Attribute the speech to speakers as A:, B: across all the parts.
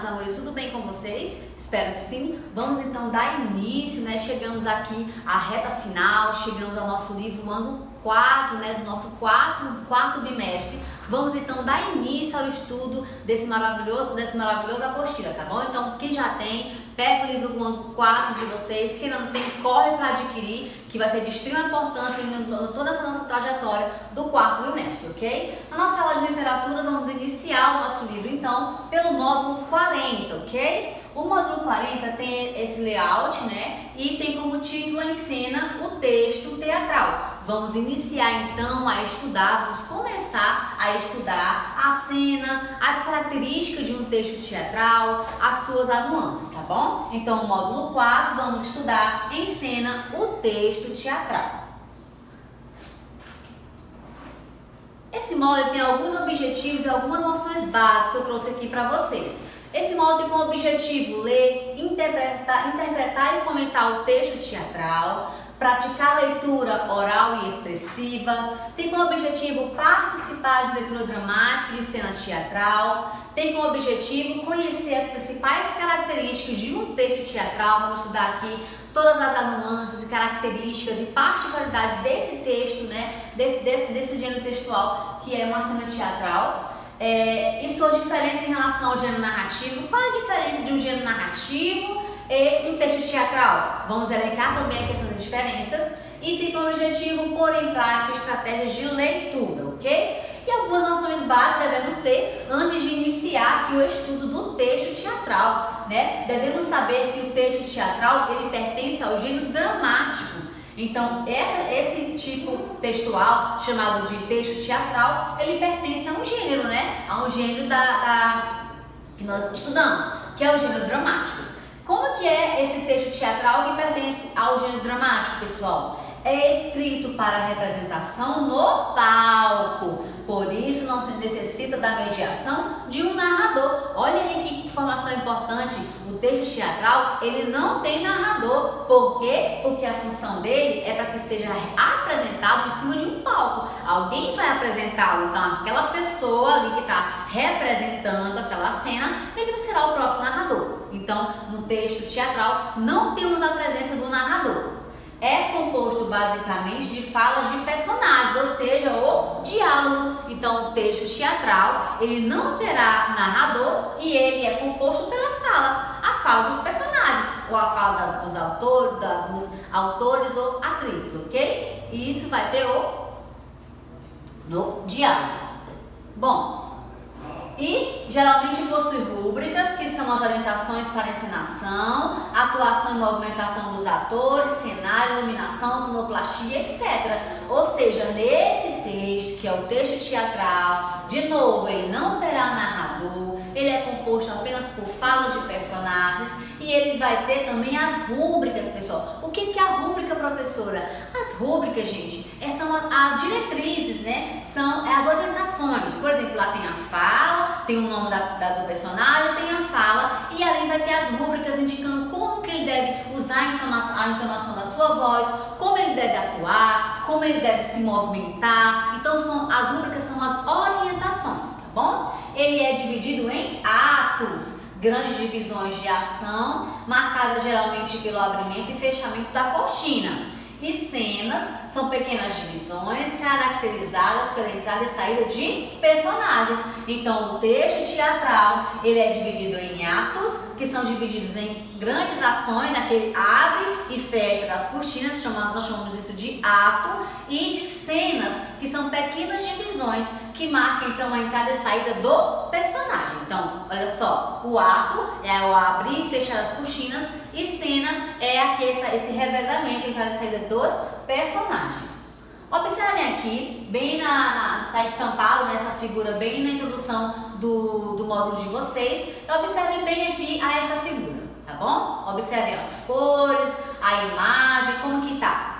A: meus amores, tudo bem com vocês? Espero que sim. Vamos então dar início, né? Chegamos aqui à reta final, chegamos ao nosso livro, o ano 4, né? Do nosso quarto bimestre. Vamos então dar início ao estudo dessa maravilhosa apostila, tá bom? Então, quem já tem, pega o livro do ano 4 de vocês. Quem não tem, corre para adquirir, que vai ser de extrema importância em toda essa nossa trajetória do quarto bimestre, ok? Na nossa aula de literatura, vamos iniciar o nosso livro, então, pelo módulo 40, ok? O módulo 40 tem esse layout, né? E tem como título em cena o texto teatral. Vamos iniciar então a estudar, vamos começar a estudar a cena, as características de um texto teatral, as suas nuances, tá bom? Então, o módulo 4, vamos estudar em cena o texto teatral. Esse módulo tem alguns objetivos e algumas noções básicas que eu trouxe aqui para vocês. Esse módulo tem como objetivo ler, interpretar e comentar o texto teatral, praticar leitura oral e expressiva, tem como objetivo participar de leitura dramática de cena teatral, tem como objetivo conhecer as principais características de um texto teatral. Vamos estudar aqui todas as nuances e características e particularidades desse texto, né, desse gênero textual que é uma cena teatral. E sua diferença em relação ao gênero narrativo. Qual a diferença de um gênero narrativo e um texto teatral? Vamos elencar também aqui essas diferenças e tem como objetivo pôr em prática estratégias de leitura, ok? E algumas noções básicas devemos ter antes de iniciar aqui o estudo do texto teatral, né? Devemos saber que o texto teatral ele pertence ao gênero dramático. Então, esse tipo textual, chamado de texto teatral, ele pertence a um gênero, né? A um gênero que nós estudamos, que é o gênero dramático. Como que é esse texto teatral que pertence ao gênero dramático, pessoal? É escrito para representação no palco, por isso não se necessita da mediação de um narrador. Olha aí que informação importante, o texto teatral ele não tem narrador. Por quê? Porque a função dele é para que seja apresentado em cima de um palco. Alguém vai apresentá-lo, então aquela pessoa ali que está representando aquela cena, ele será o próprio narrador. Então, no texto teatral não temos a presença do narrador. É composto basicamente de falas de personagens, ou seja, o diálogo. Então, o texto teatral, ele não terá narrador e ele é composto pelas falas. A fala dos personagens, ou a fala dos autores ou atrizes, ok? E isso vai ter no diálogo. Bom, e geralmente possui rúbricas, que são as orientações para a encenação, atuação e movimentação dos atores, cenário, iluminação, sonoplastia, etc. Ou seja, nesse texto, que é o texto teatral, de novo, ele não terá narrador, ele é composto apenas por falas de personagens e ele vai ter também as rúbricas, pessoal. O que é a rúbrica, professora? As rúbricas, gente, são as diretrizes, né? São as orientações. Por exemplo, lá tem a fala, tem o nome do personagem, tem a fala e ali vai ter as rúbricas indicando como que ele deve usar a entonação da sua voz, como ele deve atuar, como ele deve se movimentar. Então, as rúbricas são as orientações, tá bom? Ele é dividido em atos, grandes divisões de ação, marcadas geralmente pelo abrimento e fechamento da cortina. E cenas são pequenas divisões caracterizadas pela entrada e saída de personagens. Então, o texto teatral ele é dividido em atos, que são divididos em grandes ações, aquele abre e fecha das cortinas, nós chamamos isso de ato, e de cenas, que são pequenas divisões que marcam então a entrada e saída do personagem. Então, olha só, o ato é o abrir e fechar as cortinas e cena é aqui esse revezamento, entrada e saída dos personagens. Observem aqui, bem tá estampado nessa figura, bem na introdução do módulo de vocês. Observem bem aqui a essa figura, tá bom? Observem as cores, a imagem, como que tá.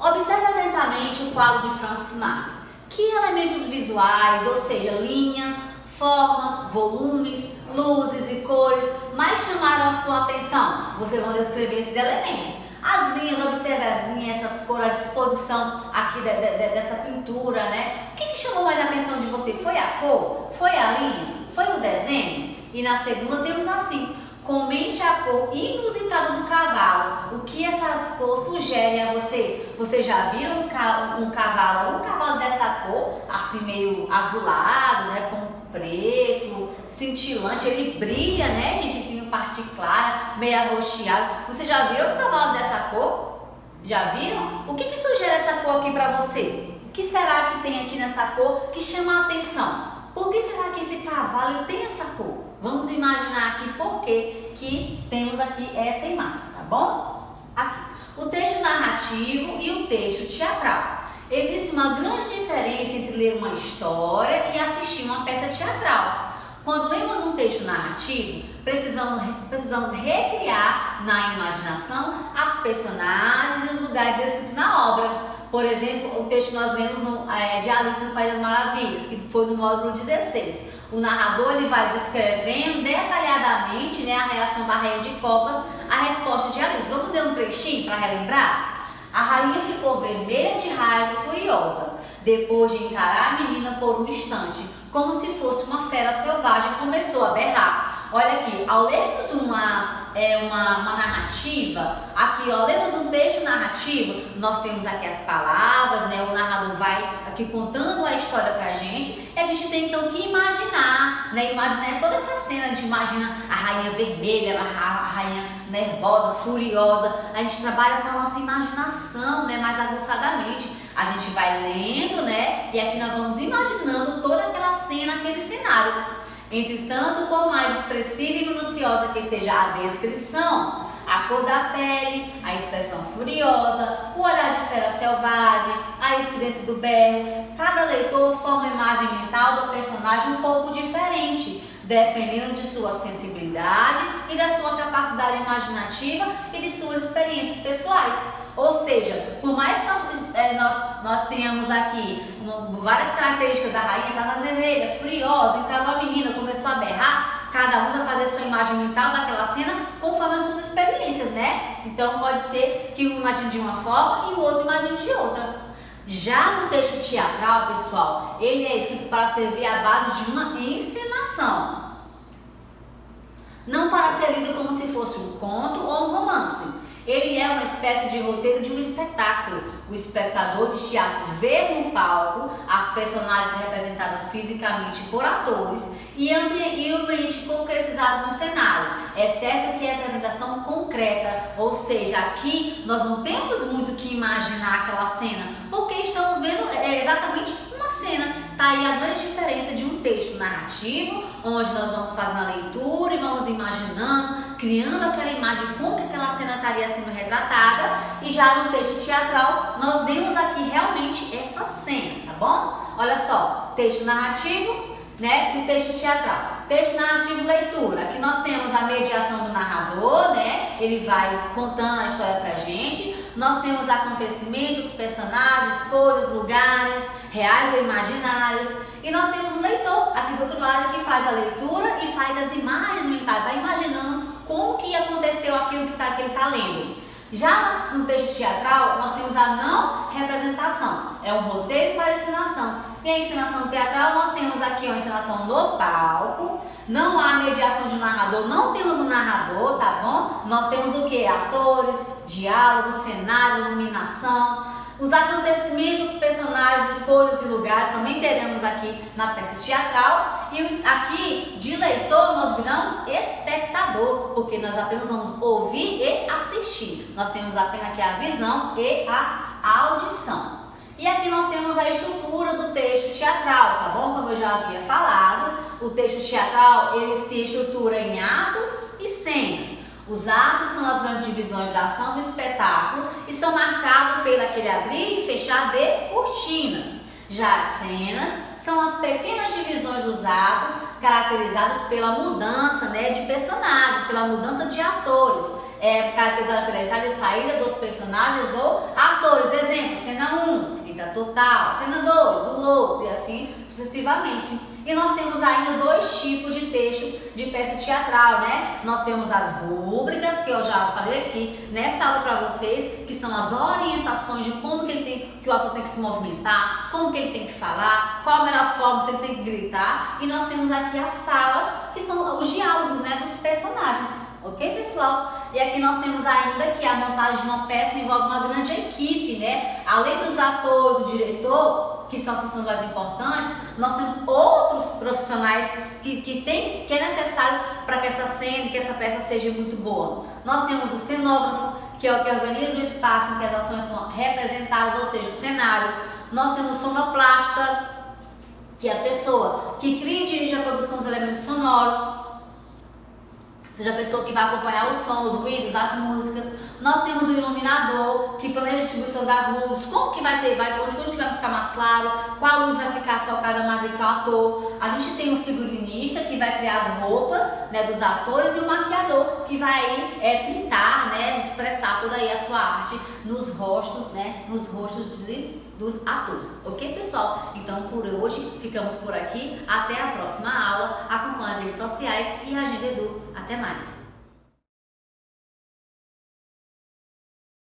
A: Observe atentamente o quadro de Francis Marc. Que elementos visuais, ou seja, linhas, formas, volumes, luzes e cores mais chamaram a sua atenção? Vocês vão descrever esses elementos. As linhas, observe as linhas, essas cores, a disposição aqui dessa pintura, né? O que chamou mais a atenção de você? Foi a cor? Foi a linha? Foi o desenho? E na segunda temos assim: comente a cor inusitada do cavalo. O que essa cor sugere a você? Você já viu um cavalo dessa cor, assim meio azulado, né, com preto, cintilante, ele brilha, né, gente? Ele tem uma parte clara, meio arroxeado. Você já viu um cavalo dessa cor? Já viram? O que sugere essa cor aqui para você? O que será que tem aqui nessa cor que chama a atenção? Por que será que esse cavalo tem essa cor? Vamos imaginar aqui por que temos aqui essa imagem, tá bom? Aqui, o texto narrativo e o texto teatral. Existe uma grande diferença entre ler uma história e assistir uma peça teatral. Quando lemos um texto narrativo, precisamos recriar na imaginação as personagens e os lugares descritos na obra. Por exemplo, o texto que nós lemos de Alice no País das Maravilhas, que foi no módulo 16. O narrador ele vai descrevendo detalhadamente, né, a reação da Rainha de Copas à resposta de Alice. Vamos ler um trechinho para relembrar? A rainha ficou vermelha de raiva e furiosa, depois de encarar a menina por um instante, como se fosse uma fera selvagem, começou a berrar. Olha aqui, ao lermos uma narrativa, aqui ó, lemos um texto narrativo, nós temos aqui as palavras, né, o narrador vai aqui contando a história pra gente, e a gente tem então que imaginar, né, imaginar toda essa cena, a gente imagina a rainha vermelha, a rainha nervosa, furiosa, a gente trabalha com a nossa imaginação, né, mais aguçadamente, a gente vai lendo, né, e aqui nós vamos imaginando toda aquela cena, aquele cenário. Entretanto, por mais expressiva e minuciosa que seja a descrição, a cor da pele, a expressão furiosa, o olhar de fera selvagem, a estridência do berro, cada leitor forma uma imagem mental do personagem um pouco diferente, dependendo de sua sensibilidade e da sua capacidade imaginativa e de suas experiências pessoais. Ou seja, por mais que nós tenhamos aqui várias características da rainha, estava vermelha, furiosa, encarou a menina, começou a berrar, cada um vai fazer a sua imagem mental daquela cena conforme as suas experiências, né? Então pode ser que um imagine de uma forma e o outro imagine de outra. Já no texto teatral, pessoal, ele é escrito para servir à base de uma encenação, não para ser lido como se fosse um conto ou um romance. Ele é uma espécie de roteiro de um espetáculo. O espectador de teatro vê no palco as personagens representadas fisicamente por atores e o ambiente concretizado no cenário. É certo que essa representação concreta, ou seja, aqui nós não temos muito que imaginar aquela cena, porque estamos vendo exatamente uma cena. Tá aí a grande diferença de um texto narrativo, onde nós vamos fazendo a leitura e vamos imaginando, criando aquela imagem como que aquela cena estaria sendo retratada, e já no texto teatral nós vemos aqui realmente essa cena, tá bom? Olha só, texto narrativo, né, e o texto teatral. Texto narrativo, leitura. Aqui nós temos a mediação do narrador, né? Ele vai contando a história pra gente. Nós temos acontecimentos, personagens, coisas, lugares, reais ou imaginários. E nós temos o leitor, aqui do outro lado, que faz a leitura e faz as imagens mentais, vai imaginando como que aconteceu aquilo que ele está lendo. Já no texto teatral, nós temos a não representação, é um roteiro para encenação. E a encenação teatral, nós temos aqui a encenação no palco, não há mediação de narrador, não temos um narrador, tá bom? Nós temos o que? Atores, diálogo, cenário, iluminação. Os acontecimentos, personagens, coisas e lugares também teremos aqui na peça teatral. E aqui, de leitor, nós viramos espectador, porque nós apenas vamos ouvir e assistir. Nós temos apenas aqui a visão e a audição. E aqui nós temos a estrutura do texto teatral, tá bom? Como eu já havia falado, o texto teatral, ele se estrutura em atos e cenas. Os atos são as grandes divisões da ação do espetáculo e são marcados pelo aquele abrir e fechar de cortinas. Já as cenas são as pequenas divisões dos atos, caracterizadas pela mudança, né, de personagens, pela mudança de atores. Caracterizada pela entrada e saída dos personagens ou atores. Exemplo, cena 1, entra total, cena 2, o outro, e assim sucessivamente. E nós temos ainda dois tipos de texto de peça teatral, né? Nós temos as rúbricas, que eu já falei aqui nessa aula para vocês, que são as orientações de como que o ator tem que se movimentar, como que ele tem que falar, qual a melhor forma, se ele tem que gritar. E nós temos aqui as falas, que são os diálogos, né, dos personagens. Ok, pessoal? E aqui nós temos ainda que a montagem de uma peça envolve uma grande equipe, né? Além dos atores, do diretor, que são as funções mais importantes, nós temos outros profissionais que é necessário para que essa cena, que essa peça seja muito boa. Nós temos o cenógrafo, que é o que organiza o espaço em que as ações são representadas, ou seja, o cenário. Nós temos o sonoplasta, que é a pessoa que cria e dirige a produção dos elementos sonoros, seja a pessoa que vai acompanhar o som, os ruídos, as músicas. Nós temos o iluminador, que planeja a distribuição das luzes, como que vai ter, onde que vai ficar mais claro, qual luz vai ficar focada mais em qual ator. A gente tem o figurinista, que vai criar as roupas, né, dos atores, e o maquiador, que vai pintar, né, expressar toda aí a sua arte nos rostos, né, dos atores. Ok, pessoal? Então, por hoje, ficamos por aqui. Até a próxima aula. Acompanhe as redes sociais e a Agenda Edu. Até mais!